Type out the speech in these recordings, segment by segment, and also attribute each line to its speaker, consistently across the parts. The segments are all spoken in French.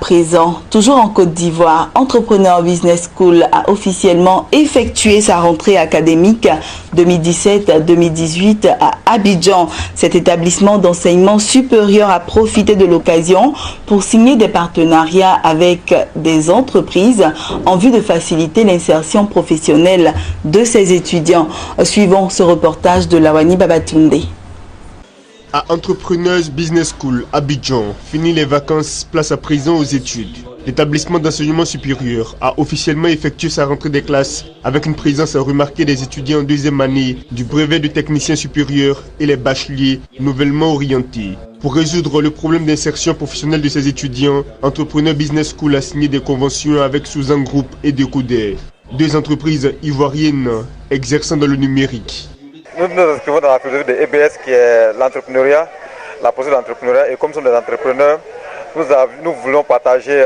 Speaker 1: présent, toujours en Côte d'Ivoire, Entrepreneur Business School a officiellement effectué sa rentrée académique 2017-2018 à Abidjan. Cet établissement d'enseignement supérieur a profité de l'occasion pour signer des partenariats avec des entreprises en vue de faciliter l'insertion professionnelle de ses étudiants. Suivons ce reportage de Lawani Babatunde.
Speaker 2: À Entrepreneurs Business School, Abidjan, fini les vacances, place à présent aux études. L'établissement d'enseignement supérieur a officiellement effectué sa rentrée des classes avec une présence remarquée des étudiants en deuxième année du brevet de technicien supérieur et les bacheliers nouvellement orientés. Pour résoudre le problème d'insertion professionnelle de ces étudiants, Entrepreneurs Business School a signé des conventions avec Suzanne Group et Decoder, deux entreprises ivoiriennes exerçant dans le numérique.
Speaker 3: Nous nous inscrivons dans la philosophie de EBS qui est l'entrepreneuriat, la posture de l'entrepreneuriat. Et comme nous sommes des entrepreneurs, nous voulons partager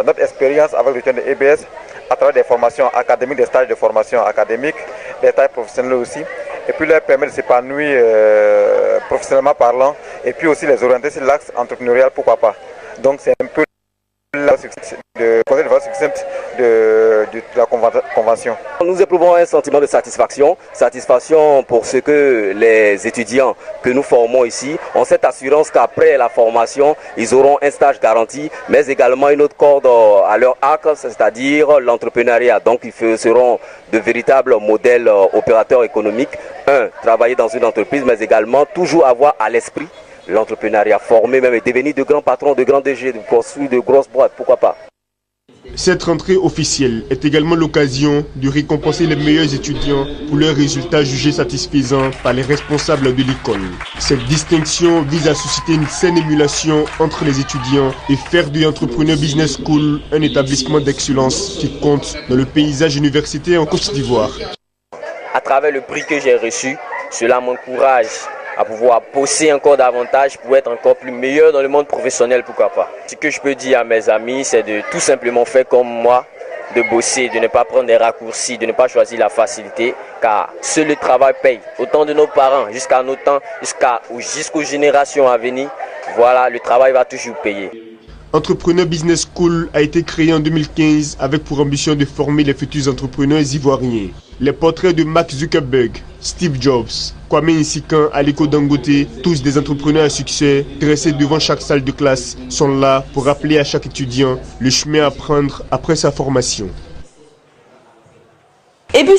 Speaker 3: notre expérience avec les étudiants de EBS à travers des formations académiques, des stages de formation académique, des stages professionnels aussi. Et puis leur permettre de s'épanouir professionnellement parlant et puis aussi les orienter sur l'axe entrepreneurial, pourquoi pas. Donc c'est un peu le succès de la convention.
Speaker 4: Nous éprouvons un sentiment de satisfaction pour ce que les étudiants que nous formons ici ont cette assurance qu'après la formation, ils auront un stage garanti, mais également une autre corde à leur arc, c'est-à-dire l'entrepreneuriat. Donc ils seront de véritables modèles opérateurs économiques. Travailler dans une entreprise, mais également toujours avoir à l'esprit l'entrepreneuriat, former même et devenir de grands patrons, de grands DG, de construire de grosses boîtes, pourquoi pas.
Speaker 2: Cette rentrée officielle est également l'occasion de récompenser les meilleurs étudiants pour leurs résultats jugés satisfaisants par les responsables de l'école. Cette distinction vise à susciter une saine émulation entre les étudiants et faire de Entrepreneur Business School un établissement d'excellence qui compte dans le paysage universitaire en Côte d'Ivoire.
Speaker 4: À travers le prix que j'ai reçu, cela m'encourage à pouvoir bosser encore davantage pour être encore plus meilleur dans le monde professionnel, pourquoi pas. Ce que je peux dire à mes amis, c'est de tout simplement faire comme moi, de bosser, de ne pas prendre des raccourcis, de ne pas choisir la facilité, car seul le travail paye. Autant de nos parents, jusqu'à nos temps, jusqu'aux générations à venir, voilà, le travail va toujours payer.
Speaker 2: Entrepreneur Business School a été créé en 2015 avec pour ambition de former les futurs entrepreneurs ivoiriens. Les portraits de Mark Zuckerberg, Steve Jobs, Kwame Nsikan, Aliko Dangote, tous des entrepreneurs à succès, dressés devant chaque salle de classe, sont là pour rappeler à chaque étudiant le chemin à prendre après sa formation.
Speaker 1: Et puis